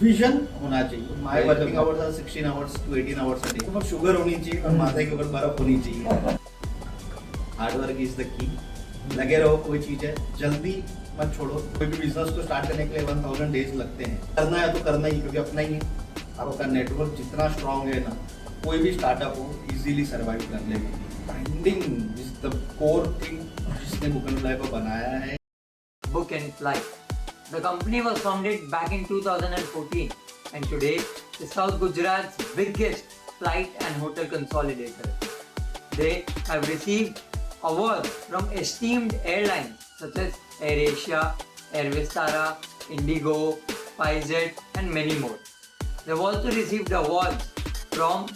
Vision होना चाहिए। My working hours are 16 hours to 18 hours a day. Sugar होनी चाहिए और माथे के ऊपर बर्फ होनी चाहिए। Hard work is the key. लगे रहो, कोई चीज है जल्दी मत छोड़ो। कोई भी बिजनेस को स्टार्ट करने के लिए 1000 डेज लगते हैं। करना है तो करना ही, क्योंकि अपना ही है। आपका नेटवर्क जितना स्ट्रांग है ना, कोई भी स्टार्टअप हो इजीली सर्वाइव कर लेगा। Branding is the core thing जिसने बुक एंड फ्लाई को बनाया है। Book and Fly. The company was founded back in 2014 and today is South Gujarat's biggest flight and hotel consolidator. They have received awards from esteemed airlines such as AirAsia, Air Vistara, Indigo, SpiceJet and many more. They have also received awards from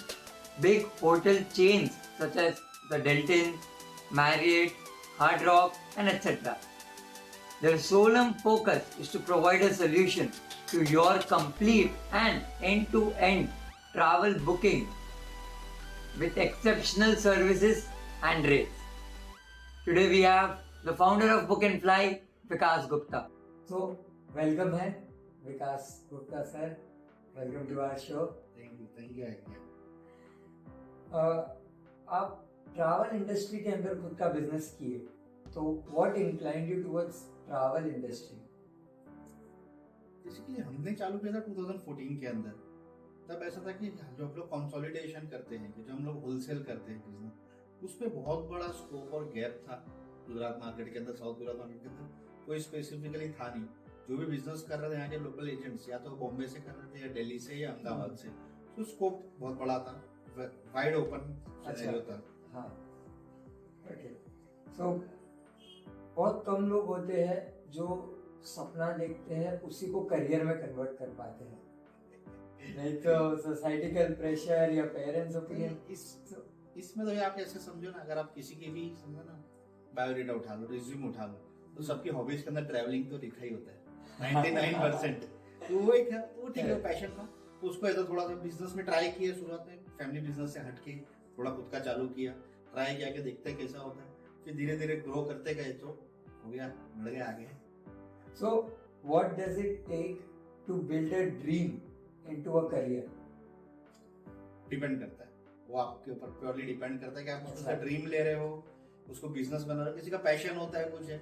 big hotel chains such as the Delton, Marriott, Hard Rock and etc. Their solemn focus is to provide a solution to your complete and end-to-end travel booking with exceptional services and rates. Today we have the founder of Book and Fly, Vikas Gupta. So, welcome hai, Vikas Gupta sir. Welcome to our show. Thank you. आप travel industry के अंदर खुद का business किए, तो what inclined you towards travel industry? Basically हमने चालू किया था 2014 के अंदर। तब ऐसा था कि जो हम लोग कंसोलिडेशन करते हैं, कि जो हम लोग होलसेल करते हैं बिजनेस, उस पर बहुत बड़ा स्कोप और गैप था गुजरात मार्केट के अंदर, साउथ गुजरात मार्केट के अंदर कोई स्पेसिफिकली था नहीं। जो भी बिजनेस कर रहे थे यहाँ के लोकल एजेंट्स या तो बॉम्बे से कर रहे थे या दिल्ली से या अहमदाबाद से, तो स्कोप बहुत बड़ा था, वाइड ओपन था। हाँ, ओके। सो बहुत कम लोग होते हैं जो सपना देखते हैं उसी को करियर में कन्वर्ट कर पाते हैं, नहीं तो सोसाइटिकल प्रेशर या पेरेंट्स ओपिनियन। इसमें तो आप ऐसे समझो ना, अगर आप किसी की भी समझो ना बायोडेटा उठा लो, रिज्यूम उठा लो, तो सबकी हॉबीज के अंदर ट्रैवलिंग तो लिखा ही होता है 99%। तो वो एक है, वो ठीक है, पैशन था। तो उसको ऐसा थोड़ा सा बिजनेस में ट्राई किया शुरुआत में, फैमिली बिजनेस से हटके थोड़ा खुद का चालू किया, ट्राई किया कि देखते हैं कैसा होता है। फिर धीरे धीरे ग्रो करते गए तो हो गया, बढ़ गया आगे। So what does it take to build a dream into a career? Depend करता है, वो आपके ऊपर प्योरली डिपेंड करता है कि आप उसका ड्रीम ले रहे हो, उसको बिजनेस बना रहे हो। किसी का पैशन होता है कुछ है,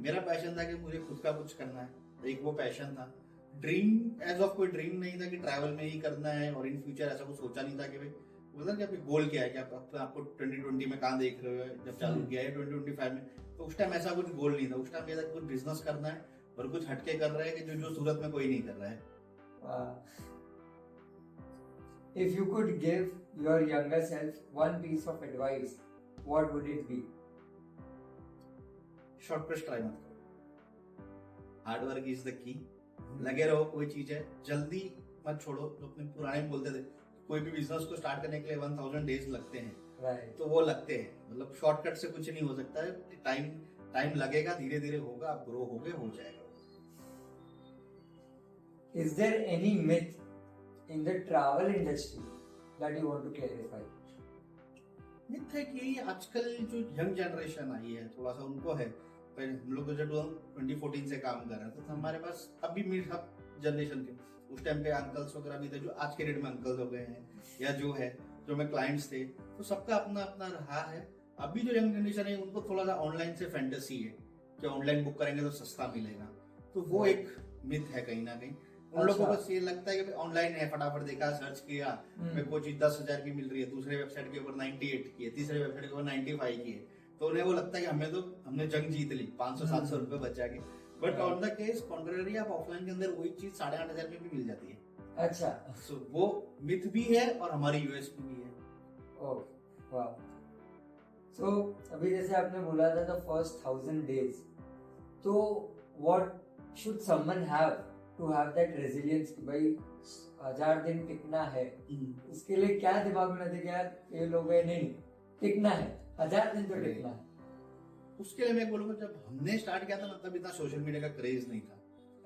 मेरा पैशन था कि मुझे खुद का कुछ करना है, एक वो पैशन था। ड्रीम एज ऑफ कोई ड्रीम नहीं था कि ट्रैवल में ही करना है, और इन फ्यूचर ऐसा कुछ सोचा नहीं था कि भाई बोलता कि आपकी गोल क्या है, कि आपको 2020 में कहाँ देख रहे हो जब चालू किया है 2025 में। तो उस टाइम ऐसा कुछ गोल नहीं था। उस टाइम ये था कुछ बिजनेस करना है और कुछ हटके कर रहे हैं कि जो सूरत में कोई नहीं कर रहा है। If you could give your younger self one piece of advice, what would it be? Shortcut try मत करो, hard work is the key. लगे रहो, कोई चीज है जल्दी मत छोड़ो। जो अपने पुराने बोलते थे, कोई भी बिजनेस को स्टार्ट करने के लिए 1000 डेज लगते हैं, Right. तो वो लगते हैं। मतलब शॉर्टकट से कुछ नहीं हो सकता है। टाइम लगेगा, धीरे धीरे होगा, आप ग्रो होगे, हो जाएगा। Is there any myth in the travel industry that you want to clarify? Myth है कि आजकल जो यंग जनरेशन आई है, थोड़ा सा उनको है। पहले हम लोग जब 2014 से काम कर रहे हैं, तो हमारे पास अभी मिड जनरेशन के उस टाइम पे अंकल्स वगैरह भी थे, जो आज के डेट में अंकल्स हो गए हैं, या जो है जो में क्लाइंट्स थे, तो सबका अपना अपना रहा है। अभी जो यंग जनरेशन है, उनको थोड़ा सा ऑनलाइन से फैंटेसी है कि ऑनलाइन बुक करेंगे तो सस्ता मिलेगा। तो वो एक मिथ है कहीं ना कहीं। उन लोगों को बस ये लगता है कि ऑनलाइन है, फटाफट देखा, सर्च किया, मेरे को चीज 10,000 की मिल रही है, दूसरे वेबसाइट के ऊपर 98 की है, तीसरे वेबसाइट के ऊपर 95 की है। तो उन्हें वो लगता है कि हमने जंग जीत ली 500-700 रुपए बचा के। But on the case contrary, आप ऑफलाइन के अंदर वही चीज 8,500 में भी मिल जाती है। अच्छा, सो वो मिथ भी है और हमारी यूएसपी भी है। ओह वाह। सो अभी जैसे आपने बोला था द फर्स्ट 1000 डेज, तो what should someone have to have that resilience कि भाई 1000 दिन टिकना है? इसके लिए क्या दिमाग में रहता है कि यार ये लोग नहीं टिकना है, 1000 दिन तो टिकना है? उसके लिए मैं बोलूंगा, जब हमने स्टार्ट किया था ना, तब इतना सोशल मीडिया का क्रेज नहीं था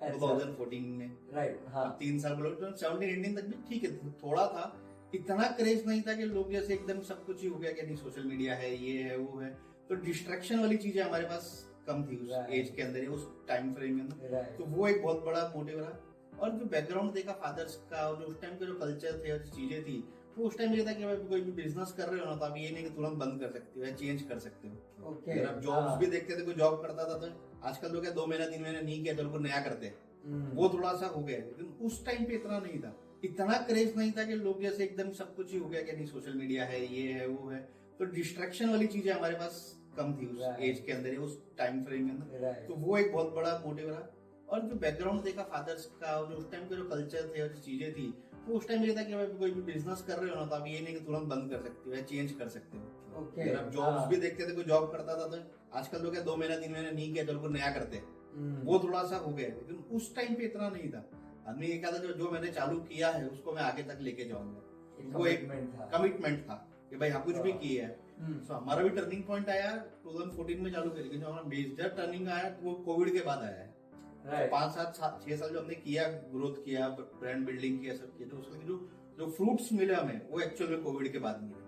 2014 में। राइट, हाँ। 3 साल बोलो, 17-18 तक भी ठीक है, थोड़ा था। इतना क्रेज नहीं था कि लोग जैसे एकदम सब कुछ ही हो गया कि नहीं सोशल मीडिया है, ये है, वो है। तो डिस्ट्रैक्शन वाली चीजें हमारे पास कम थी उस एज के अंदर, उस टाइम फ्रेम में। तो वो एक बहुत बड़ा मोटिव रहा। और जो बैकग्राउंड देखा फादर्स का और जो उस टाइम के जो कल्चर थे और जो चीजें थी, तो उस टाइम ये था कि भाई कोई भी बिजनेस कर रहे हो ना, तो आप ये नहीं कि तुरंत बंद कर सकते हो या चेंज कर सकते हो। ओके। अगर आप जॉब्स भी देखते थे, कोई जॉब करता था तो आजकल लोग 2 महीना 3 महीना नहीं किया तो उनको नया करते हैं, वो थोड़ा सा हो गया। लेकिन उस टाइम पे इतना नहीं था, इतना क्रेज नहीं था कि लोग जैसे एकदम सब कुछ ही हो गया कि नहीं सोशल मीडिया है, ये है, वो है। तो डिस्ट्रैक्शन वाली चीजें हमारे पास कम थी उस एज के अंदर, उस टाइम फ्रेम के अंदर। तो वो एक बहुत बड़ा मोटिव रहा। और जो बैकग्राउंड देखा फादर्स का और जो उस टाइम के जो कल्चर थे और जो चीजें थी, तो उस टाइम ये था कि भाई कोई भी बिजनेस कर रहे हो ना, तो आप ये नहीं कि तुरंत बंद कर सकते हो या चेंज कर सकते हो। अगर आप जॉब्स भी देखते थे, कोई जॉब करता था तो आजकल लोग 2 महीना 3 महीना नहीं किया तो उनको नया करते हैं, वो थोड़ा सा हो गया। लेकिन उस टाइम पे इतना नहीं था। आदमी ये कहता था जो मैंने चालू किया है उसको मैं आगे तक लेके जाऊंगा, वो एक कमिटमेंट था कि भाई हाँ कुछ भी किया है। तो हमारा भी टर्निंग पॉइंट आया 2014 में चालू करेंगे, जो हमारा मेजर टर्निंग आया वो कोविड के बाद आया है। 5 7 6 साल जो हमने किया, ग्रोथ किया, ब्रांड बिल्डिंग किया, सब किया, तो उसके जो फ्रूट्स मिले हमें वो एक्चुअल में कोविड के बाद मिले।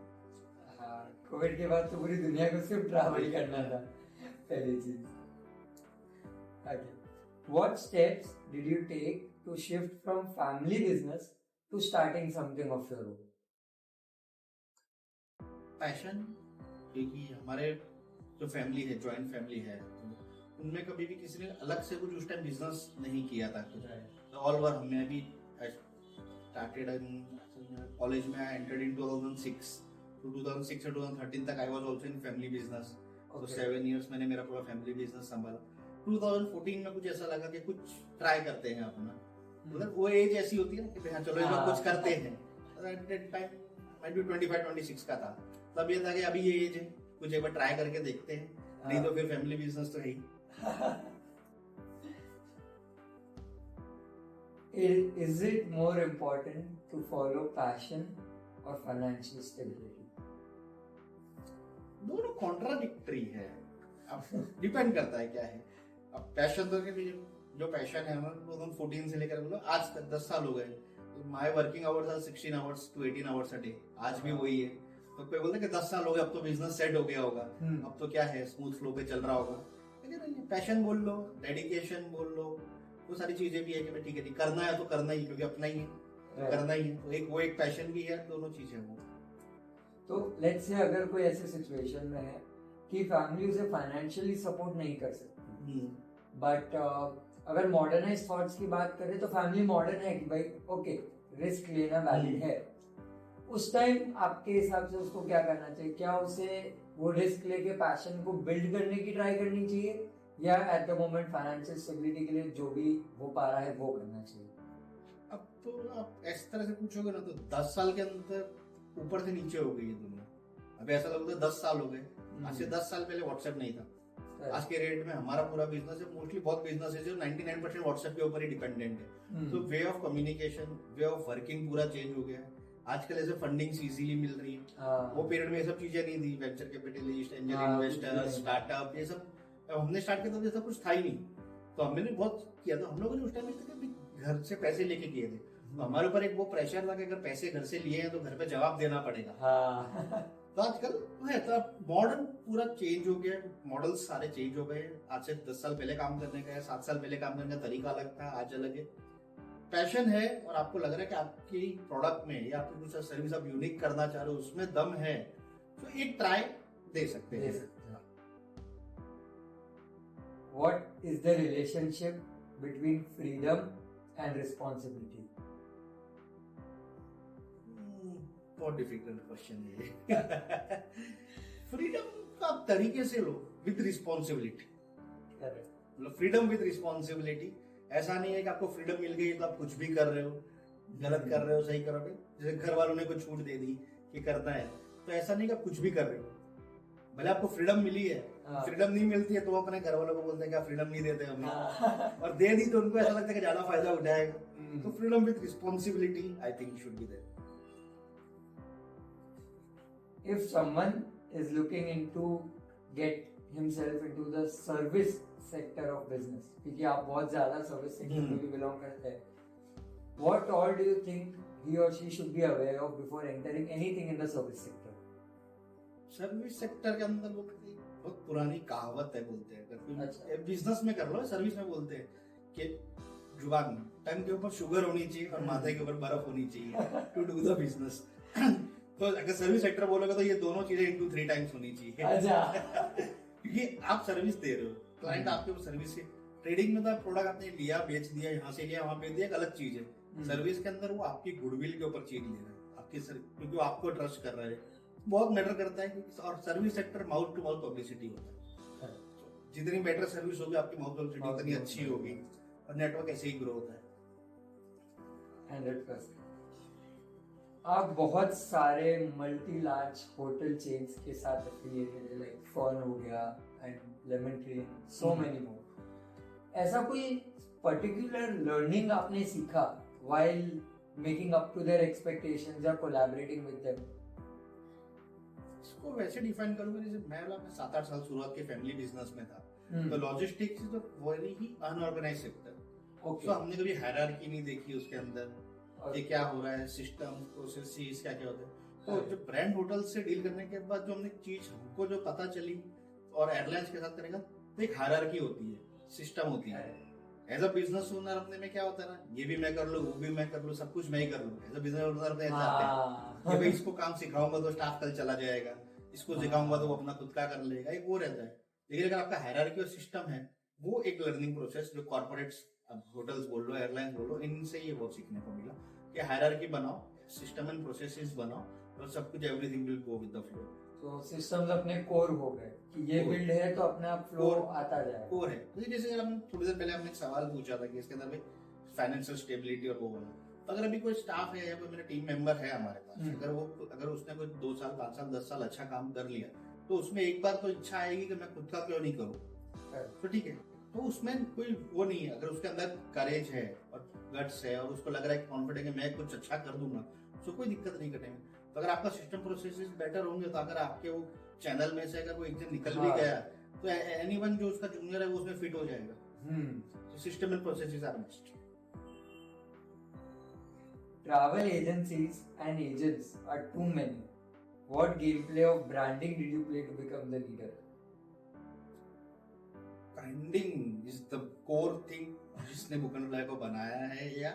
कोविड के बाद तो पूरी दुनिया को सिर्फ ट्रैवल करना था पहली चीज। What steps did you take to shift from family business to starting something of your own? Passion, क्योंकि हमारे जो फैमिली है, जॉइंट फैमिली है, तो उनमें कभी भी किसी ने अलग से कुछ उस टाइम बिजनेस नहीं किया था। तो ऑल ओवर हमने अभी स्टार्टेड कॉलेज में, आई एंटर्ड इन 2006, तो 2006 से 2013 तक I was also in family business. तो 7 इयर्स मैंने मेरा पूरा फैमिली बिजनेस संभाला। 2014 में कुछ ऐसा लगा कि कुछ ट्राई करते हैं अपना, मतलब वो एज ऐसी होती है ना कि हाँ चलो इसमें कुछ करते हैं। एट दैट टाइम मैं भी 25-26 का था, तब ये था कि अभी ये एज है, कुछ एक बार ट्राई करके देखते हैं, नहीं तो फिर फैमिली बिजनेस तो है ही। Is it more important to follow passion or financial stability? दोनों कॉन्ट्राडिक्टरी है, अब डिपेंड करता है क्या है। अब पैशन तो जो पैशन है हमारा 2014 से लेकर बोलो आज तक 10 साल हो गए। My working hours are 16 hours to 18 hours a day, आज भी वही है। तो कोई बोलते हैं कि 10 साल हो गए, अब तो बिजनेस सेट हो गया होगा, अब तो क्या है स्मूथ फ्लो पे चल रहा होगा। लेकिन पैशन बोल लो, डेडिकेशन बोल लो, वो सारी चीजें भी है कि ठीक है करना है तो करना ही, क्योंकि अपना ही है, करना ही है। तो एक वो एक पैशन भी है, दोनों चीजें वो। तो लेट्स से अगर कोई ऐसे सिचुएशन में है कि फैमिली उसे फाइनेंशियली सपोर्ट नहीं कर सकती, बट अगर मॉडर्नाइज थॉट्स की बात करें तो फैमिली मॉडर्न है कि भाई ओके रिस्क लेना वैलिड है, उस टाइम आपके हिसाब से उसको क्या करना चाहिए? क्या उसे वो रिस्क लेके पैशन को बिल्ड करने की ट्राई करनी चाहिए, या at the moment financial stability के लिए जो भी हो पा रहा है वो करना चाहिए? अब तो आप इस तरह से पूछोगे ना तो 10 साल के अंदर ऊपर से नीचे हो गई है दुनिया। अभी ऐसा लगता है 10 साल हो गए, आज से 10 साल पहले व्हाट्सएप नहीं था। आज के रेट में हमारा पूरा बिजनेस है, मोस्टली बहुत बिजनेस है जो 99% व्हाट्सएप के ऊपर ही डिपेंडेंट है। तो way of communication, way of working पूरा चेंज हो गया है। आजकल ऐसे फंडिंग्स इजीली मिल रही है, वो पीरियड में ये सब चीजें नहीं थी। Venture capitalist, angel investor, startup, ये सब हमने स्टार्ट किया तो ये सब कुछ था ही नहीं। तो हमने बहुत किया था, हम लोगों ने उस टाइम घर से पैसे लेके किए थे, तो हमारे ऊपर एक वो प्रेशर था कि अगर पैसे घर से लिए हैं तो घर पे जवाब देना पड़ेगा। तो आजकल है तो मॉडर्न पूरा चेंज हो गया, मॉडल सारे चेंज हो गए। आज से 10 साल पहले काम करने का है, 7 साल पहले काम करने का तरीका अलग था, आज अलग है। पैशन है और आपको लग रहा है कि आपकी प्रोडक्ट में या आपकी कुछ सर्विस आप यूनिक करना चाह रहे हो, उसमें दम है, तो एक ट्राई दे सकते हैं। What is the relationship between freedom and responsibility? बहुत डिफिकल्ट क्वेश्चन है। फ्रीडम का तरीके से लो विद रिस्पॉन्सिबिलिटी, मतलब फ्रीडम विद रिस्पॉन्सिबिलिटी। ऐसा नहीं है कि आपको फ्रीडम मिल गई तो आप कुछ भी कर रहे हो, गलत कर रहे हो, सही कर रहे हो। जैसे घर वालों ने कुछ छूट दे दी कि करना है, तो ऐसा नहीं कि आप कुछ भी कर रहे हो। भले आपको फ्रीडम मिली है, फ्रीडम नहीं मिलती है तो वो अपने घर वालों को बोलते हैं कि फ्रीडम नहीं देते हमें, और दे दी तो उनको ऐसा लगता है कि ज्यादा फायदा उठाएगा। तो freedom with responsibility I think should be there. If someone is looking into get himself into the service sector of business, क्योंकि आप बहुत ज्यादा सर्विस सेक्टर में भी बिलोंग करते हैं, what all do you think he or she should be aware of before entering anything in the service sector? Service sector के अंदर वो बहुत पुरानी कहावत है, बोलते हैं अगर बिजनेस में कर लो, सर्विस में बोलते हैं कि जुबान में टंग के ऊपर शुगर होनी चाहिए और माथे के ऊपर बर्फ होनी चाहिए टू डू द बिजनेस। तो अगर सर्विस सेक्टर बोलोगे तो ये दोनों चीजें 2-3 टाइम्स होनी चाहिए। अच्छा। क्योंकि आप सर्विस दे रहे हो, क्लाइंट आपके ऊपर सर्विस है। ट्रेडिंग में तो प्रोडक्ट आपने लिया, बेच दिया, यहाँ से लिया वहां बेच दिया, एक अलग चीज है। सर्विस के अंदर वो आपकी गुडविल के ऊपर चीज ले रहा है, आपकी क्योंकि वो आपको ट्रस्ट कर रहा है, बहुत मैटर करता है। क्योंकि और service sector mouth to mouth publicity होता है, जितनी बेटर सर्विस होगी आपकी माउथ पब्लिसिटी उतनी अच्छी होगी और नेटवर्क ऐसे ही ग्रो होता है। 100%। आप बहुत सारे मल्टी लार्ज होटल चेन्स के साथ एफिलिएटेड है, लाइक फर्न हो गया and lemon tree, so many more. ऐसा कोई पर्टिकुलर लर्निंग आपने सीखा while making up to their expectations या कोलैबोरेटिंग विद देम? इसको वैसे डिफाइन करूंगा जैसे मैं 7-8 साल शुरुआत के फैमिली बिजनेस में था, तो लॉजिस्टिक्स तो वेरी ही अनऑर्गेनाइज सेक्टर। तो हमने कभी हायरार्की नहीं देखी उसके अंदर, ये क्या हो रहा है, सिस्टम प्रोसेसेस क्या क्या होते हैं। तो जो ब्रांड होटल से डील करने के बाद जो हमने चीज हमको जो पता चली और एयरलाइंस के साथ करेगा, तो एक हायरार्की होती है, सिस्टम होती है। एज अ बिजनेस ओनर अपने में क्या होता है ना, ये भी मैं कर लूं, वो भी मैं कर लूं, सब कुछ मैं ही कर लूं। एज अ बिजनेस ओनर अपने चाहते हैं कि भाई इसको काम सिखाऊंगा तो स्टाफ कल चला जाएगा, इसको सिखाऊंगा तो वो अपना खुद का कर लेगा, एक वो रहता है। लेकिन अगर आपका हायरार्की और सिस्टम है, वो एक लर्निंग प्रोसेस जो कॉर्पोरेट्स, होटल्स बोल लो, एयरलाइंस बोल लो, इनसे ये बहुत सीखने को मिला कि हायरार्की बनाओ, सिस्टम एंड प्रोसेसेस बनाओ और सब कुछ everything will go with the flow. तो सिस्टम्स अपने कोर हो गए कि ये बिल्ड है तो अपना फ्लो आता जाएगा। कोर है तो जैसे अगर हम थोड़ी देर पहले हमने एक सवाल पूछा था कि इसके अंदर भाई फाइनेंशियल स्टेबिलिटी और वो होना, तो अगर अभी कोई स्टाफ है या कोई मेरा टीम मेंबर है हमारे पास, अगर उसने कोई 2 साल 5 साल 10 साल अच्छा काम कर लिया, तो उसमें एक बार तो इच्छा आएगी कि मैं खुद का क्यों नहीं करूँ। तो ठीक है, तो उसमें कोई वो नहीं है। अगर उसके अंदर करेज है और गट्स है और उसको लग रहा है कॉन्फिडेंट है मैं कुछ अच्छा कर दूंगा, तो कोई दिक्कत नहीं करेंगे। तो अगर आपका सिस्टम प्रोसेसेस बेटर होंगे, तो अगर आपके वो चैनल में से अगर कोई एक दिन निकल भी गया, तो एनीवन जो उसका जूनियर है वो उसमें फिट हो जाएगा। तो system and processes are must. Travel agencies and agents are too many. What gameplay of branding did you play to become the leader? Branding is the core thing जिसने बुकनफ्लाई को बनाया है, या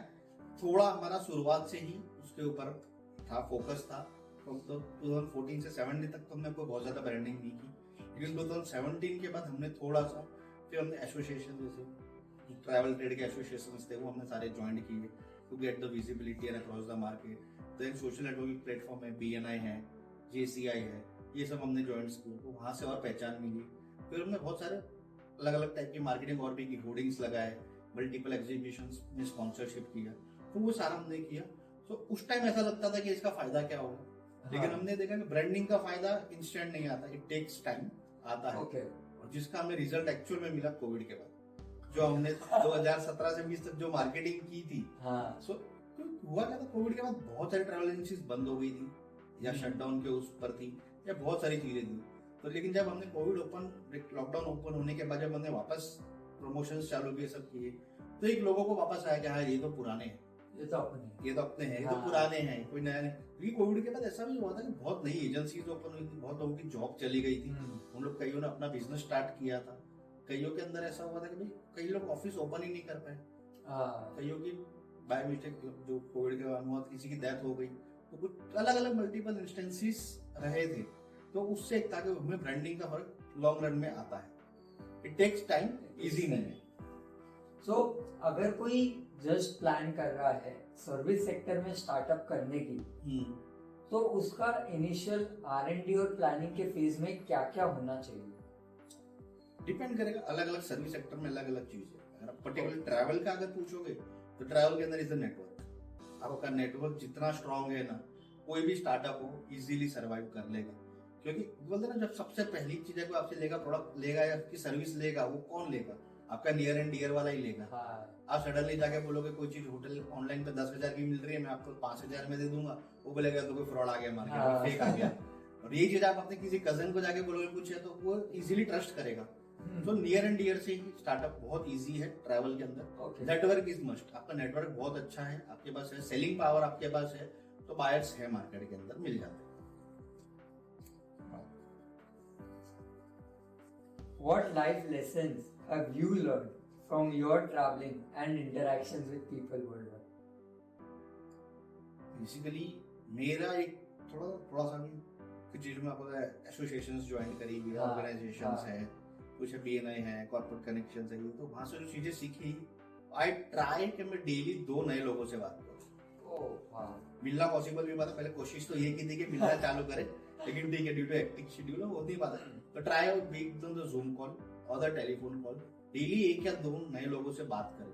थोड़ा हमारा शुरुआत से ही उसके ऊपर था, फोकस था। तो 2014 से 17 तक तो हमने कोई बहुत ज्यादा ब्रांडिंग नहीं की, लेकिन 2017 के बाद हमने थोड़ा सा, फिर हमने एसोसिएशन जैसे ट्रैवल ट्रेड के एसोसिएशंस थे वो हमने सारे ज्वाइन किए to get the visibility and across the market. Then social networking platform है, BNI है, JCI है, ये सब हमने ज्वाइन किए, तो वहां से और पहचान मिली। फिर हमने बहुत सारे अलग अलग टाइप की मार्केटिंग और भी की, होर्डिंग्स लगाए, मल्टीपल एग्जीबिशंस में स्पॉन्सरशिप किया, तो वो सारा हमने किया। तो उस टाइम ऐसा लगता था कि इसका फायदा क्या होगा, लेकिन हमने देखा कि ब्रांडिंग का फायदा इंस्टेंट नहीं आता, इट टेक्स टाइम आता है। और जिसका हमें रिजल्ट एक्चुअल में मिला कोविड के बाद, जो हमने 2017 से 20 तक जो मार्केटिंग की थी। सो हुआ क्या था, कोविड के बाद बहुत सारी ट्रैवल एजेंसीज बंद हो गई थी या शटडाउन के उस पर थी, या बहुत सारी चीजें थी। तो लेकिन जब हमने कोविड लॉकडाउन ओपन होने के बाद जब हमने वापस प्रमोशंस चालू किए, सब किए, तो एक लोगों को वापस आया कि हाँ ये तो पुराने हैं, ये तो अपने हैं, ये तो पुराने हैं, कोई नया नहीं। क्योंकि कोविड के बाद ऐसा भी हुआ था कि बहुत नई एजेंसीज ओपन हुई थी, बहुत लोगों की जॉब चली गई थी, उन लोग कईयों ने अपना बिजनेस स्टार्ट किया था। कईयों के अंदर ऐसा हुआ था कि भाई कई लोग ऑफिस ओपन ही नहीं कर पाए, कईयों की बाय मिस्टेक जो कोविड के बाद हुआ, किसी की डेथ हो गई, तो कुछ अलग अलग मल्टीपल इंस्टेंसेस रहे थे। तो उससे एक ताकि हमें ब्रांडिंग का फर्क लॉन्ग रन में आता है, इट टेक्स टाइम, इजी नहीं है। सो अगर कोई जस्ट प्लान कर रहा है सर्विस सेक्टर में स्टार्टअप करने की, तो उसका इनिशियल R&D और प्लानिंग के फेज में क्या क्या होना चाहिए? डिपेंड करेगा, अलग अलग सर्विस सेक्टर में अलग अलग चीज है। अगर आप पर्टिकुलर ट्रैवल का अगर पूछोगे, तो ट्रैवल के अंदर इज द नेटवर्क। आपका नेटवर्क जितना स्ट्रांग है ना, कोई भी स्टार्टअप हो इजीली सर्वाइव कर लेगा। क्योंकि बोलते ना, जब सबसे पहली चीज है, कोई आपसे लेगा, प्रोडक्ट लेगा या आपकी सर्विस लेगा, वो कौन लेगा? आपका नियर एंड डियर वाला ही लेगा। आप सडनली जाके बोलोगे कोई चीज होटल ऑनलाइन पे 10,000 की मिल रही है, मैं आपको 5,000 में दे दूंगा, वो बोलेगा तो कोई फ्रॉड आ गया मार्केट में, फेक आ गया। और यही चीज आप अपने किसी कजन को जाके बोलोगे कुछ है, तो वो इजीली ट्रस्ट करेगा। तो नियर एंड डियर से ही स्टार्टअप बहुत इजी है ट्रैवल के अंदर। नेटवर्क इज मस्ट, आपका नेटवर्क बहुत अच्छा है, आपके पास है, सेलिंग पावर आपके पास है, तो बायर्स है मार्केट के अंदर, मिल जाते हैं। What life lessons have you learned from your traveling and interactions with people worldwide? Basically मेरा एक थोड़ा सा भी कुछ चीज़ में आपको एसोसिएशंस ज्वाइन करी हुई है, हाँ, ऑर्गेनाइजेशंस हाँ। है, कुछ BNI है, कॉर्पोरेट कनेक्शंस है, तो वहाँ से जो चीज़ें सीखी, आई ट्राई कि मैं डेली 2 नए लोगों से बात करूँ। Oh, wow. मिलना पॉसिबल भी पहले कोशिश तो ये की थी कि मिलना चालू करें, लेकिन ठीक है ड्यू टू एक्टिव शेड्यूल हो नहीं पाता, तो try out week the zoom call और द टेलीफोन कॉल, डेली 1 या 2 नए लोगों से बात करें।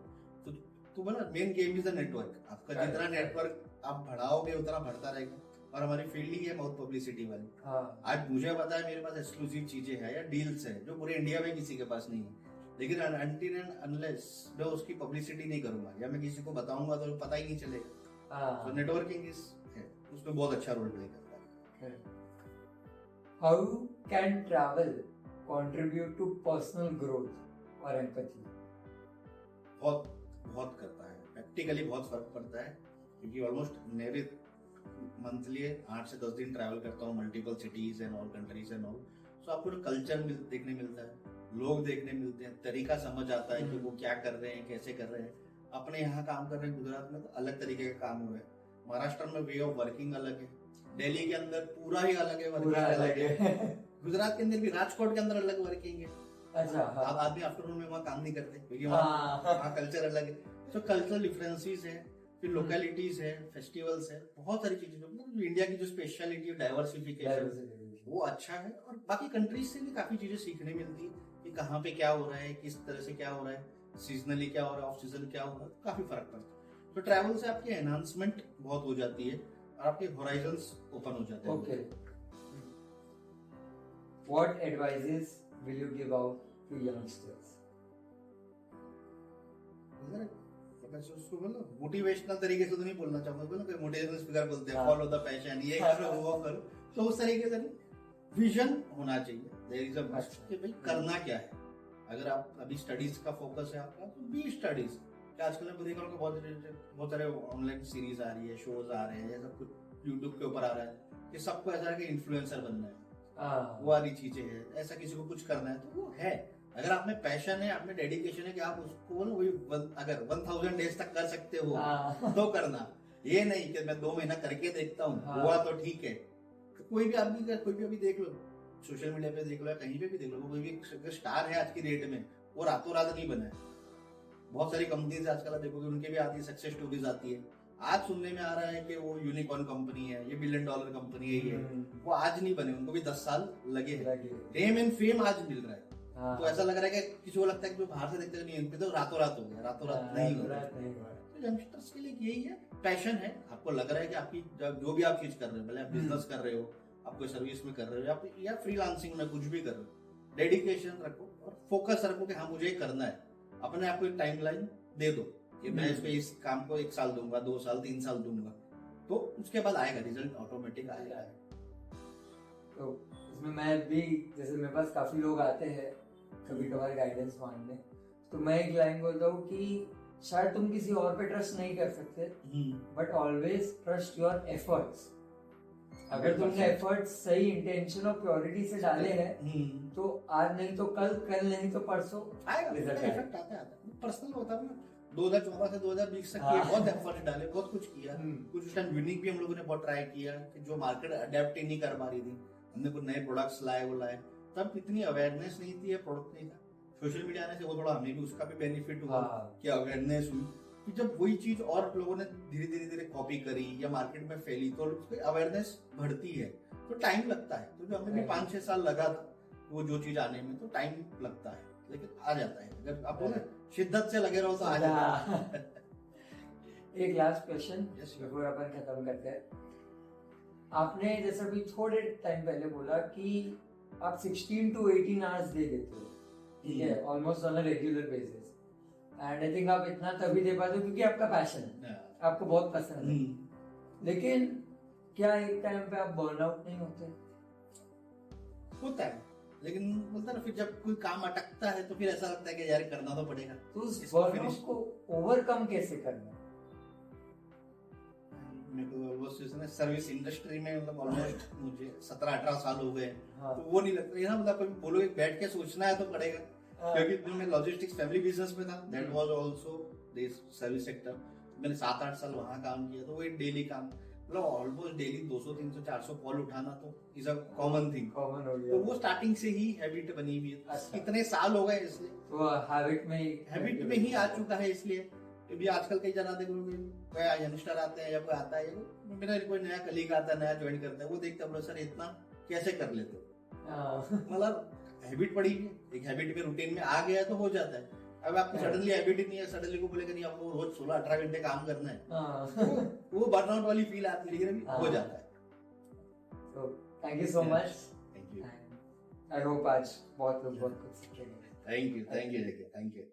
तो बोला main game is the network, आपका जितना नेटवर्क आप बढ़ाओगे उतना बढ़ता रहेगा, और हमारी फील्ड ही है बहुत पब्लिसिटी वाली। हाँ, आज मुझे पता है मेरे पास एक्सक्लूसिव चीजें हैं या डील्स है जो पूरे इंडिया में किसी के पास नहीं है, लेकिन अनटिल एंड अनलेस मैं उसकी पब्लिसिटी नहीं करूंगा या मैं किसी को बताऊंगा तो पता ही नहीं चलेगा। हाँ. तो नेटवर्किंग इज है, उसमें बहुत अच्छा रोल प्ले करता है। How can travel contribute to personal growth or empathy? बहुत बहुत करता है, प्रैक्टिकली बहुत फर्क पड़ता है, क्योंकि ऑलमोस्ट मेरे मंथली 8 से 10 दिन ट्रैवल करता हूँ multiple cities and all countries and all, so आपको कल्चर देखने मिलता है, लोग देखने मिलते हैं, तरीका समझ आता है कि वो क्या कर रहे हैं, कैसे कर रहे हैं। अपने यहाँ काम कर रहे हैं गुजरात में तो अलग तरीके का काम हो रहा है, महाराष्ट्र में वे ऑफ वर्किंग अलग है, दिल्ली के अंदर पूरा ही अलग है, वर्किंग अलग है, गुजरात के अंदर भी राजकोट के अंदर अलग वर्किंग है। अच्छा, हाँ. आप आदमी आफ्टरनून में वहाँ काम नहीं करते क्योंकि वहाँ कल्चर अलग है, तो कल्चरल डिफरेंसेस है, फिर लोकेलिटीज है, फेस्टिवल्स है, बहुत सारी चीजें, मतलब इंडिया की जो स्पेशलिटी डाइवर्सिफिकेशन वो अच्छा है, और बाकी कंट्रीज से भी काफी चीजें सीखने मिलती है कि कहाँ पे क्या हो रहा है, किस तरह से क्या हो रहा है, सीजनली क्या हो रहा है, ऑफ सीजन क्या हो रहा है, काफी फर्क पड़ता है। तो ट्रैवल से आपकी एनहांसमेंट बहुत हो जाती है और आपके होराइजन्स ओपन हो जाते हैं। Okay. What advices will you give out to youngsters? उसको बोलो मोटिवेशनल तरीके से तो नहीं बोलना चाहूंगा, बोलो कोई मोटिवेशनल स्पीकर बोलते हैं हाँ। फॉलो द पैशन, ये करो वो करो, तो उस तरीके से नहीं, विजन होना चाहिए, देयर इज अ मस्ट कि भाई करना क्या है। अगर आप अभी स्टडीज का फोकस है आपका तो बी स्टडीज, क्या आजकल मैं देख रहा हूँ बहुत सारे ऑनलाइन सीरीज आ रही है, शोज आ रहे हैं, सब कुछ यूट्यूब के ऊपर आ रहा है कि सबको ऐसा है कि इन्फ्लुएंसर बनना है, वो वाली चीजें है, ऐसा किसी को कुछ करना है तो वो है। अगर आप में पैशन है, आप में डेडिकेशन है कि आप उसको बोलो वही अगर 1000 डेज तक कर सकते हो तो करना, ये नहीं कि मैं 2 महीना करके देखता हूँ, हुआ तो ठीक है। तो कोई भी आदमी का कोई भी अभी देख लो, सोशल मीडिया पे देख लो या कहीं पे भी देख लो, कोई भी स्टार है आज की डेट में, वो रातों रात नहीं बना है। बहुत सारी कंपनीज आजकल देखोगे उनके भी आती है, सक्सेस स्टोरीज आती है। आज सुनने में आ रहा है कि वो यूनिकॉर्न कंपनी है, ये $1 बिलियन कंपनी है, ये वो आज नहीं बने, उनको भी 10 साल लगे हैं, नेम एंड फेम आज मिल रहा है। तो ऐसा लग रहा है कि किसी को लगता है कि बाहर से देखते नहीं, इनके तो रातों रात हो गया, रातों रात नहीं हो रहा। तो यंगस्टर्स के लिए यही है, पैशन है, आपको लग रहा है कि आपकी जो भी आप चीज कर रहे हो, भले आप बिजनेस कर रहे हो, आप कोई सर्विस में कर रहे हो या फ्रीलांसिंग में कुछ भी कर रहे हो, डेडिकेशन रखो और फोकस रखो कि हाँ मुझे करना है। अपने आप को एक टाइमलाइन दे दो कि मैं इस काम को 1 साल दूंगा, 2 साल 3 साल दूंगा, तो उसके बाद आएगा रिजल्ट, ऑटोमेटिक आएगा। तो इसमें मैं भी, जैसे मेरे पास काफी लोग आते हैं कभी कभार गाइडेंस मांगने, तो मैं एक लाइन बोलता हूँ कि शायद तुम किसी और पे ट्रस्ट नहीं कर सकते, but always trust your efforts. अगर तुमने एफर्ट्स सही इंटेंशन और प्योरिटी से डाले हैं तो आज नहीं तो कल, कल नहीं तो परसों आएगा रिजल्ट। आता है पर्सनल होता है ना, 2014 से 2020 तक किए, बहुत एफर्ट डाले, बहुत कुछ किया, कुछ टाइम यूनिक भी हम लोगों ने बहुत ट्राई किया कि जो मार्केट अडेप्ट ही नहीं कर पा रही थी, हमने कुछ नए प्रोडक्ट्स लाए, वो लाए, तब इतनी अवेयरनेस नहीं थी, प्रोडक्ट नहीं था। सोशल मीडिया आने से वो थोड़ा हमें भी उसका भी बेनिफिट हुआ कि अवेयरनेस हुई, कि जब वही चीज और लोगों ने धीरे धीरे कॉपी करी या मार्केट में फैली तो अवेयरनेस बढ़ती है, तो टाइम लगता है। तो जो हमें भी 5-6 साल लगा था वो जो चीज आने में, तो टाइम लगता है, लेकिन आ जाता है। अगर आप बोले शिद्दत से लगे रहो तो आ जाता है। एक लास्ट क्वेश्चन बिफोर अपन खत्म करते हैं। आपने जैसा भी थोड़े टाइम पहले बोला कि आप 16 to 18 आवर्स दे देते हो, ठीक है, almost on a regular basis, and I think आप इतना तभी दे पाते हो क्योंकि आपका पैशन है, आपको बहुत पसंद है। लेकिन क्या एक टाइम पे आप बर्नआउट नहीं होते? होता है, लेकिन बोलता ना फिर जब कोई काम अटकता है तो फिर ऐसा लगता है कि यार करना तो पड़ेगा। तो उस बर्नआउट को ओवरकम कैसे करना? मेरे को सर्विस इंडस्ट्री में मतलब ऑलमोस्ट मुझे 17-18 साल हो गए, तो वो नहीं लगता, मतलब कोई बोलोगे बैठ के सोचना है तो पड़ेगा, क्योंकि जब मैं लॉजिस्टिक्स फैमिली बिजनेस में था, that was also this service sector. मैंने 7-8 साल वहां काम किया, तो वो एक डेली काम, मतलब ऑलमोस्ट डेली 200 300 400 कॉल उठाना तो is a common thing. Common हो तो गया। वो स्टार्टिंग से ही हैबिट बनी हुई है। अच्छा। इतने साल हो गए इसलिए तो हैबिट में ही आ चुका है। इसलिए अभी आजकल कई जना देखोगे, कोई यंगस्टर आते हैं या कोई आता है, या मेरा कोई नया कलीग आता है, नया ज्वाइन करता है, वो देखता है सर इतना कैसे कर लेते हो। मतलब हैबिट पड़ी है, एक हैबिट में रूटीन में आ गया तो हो जाता है। अब आपको सडनली हैबिट ही नहीं है, सडनली को बोलेगा नहीं आपको रोज 16-18 घंटे काम करना है, वो बर्नआउट वाली फील आती है, लेकिन अभी हो जाता है। तो thank you so much. Thank you, I hope आज बहुत कुछ सीखेंगे। Thank you, thank you.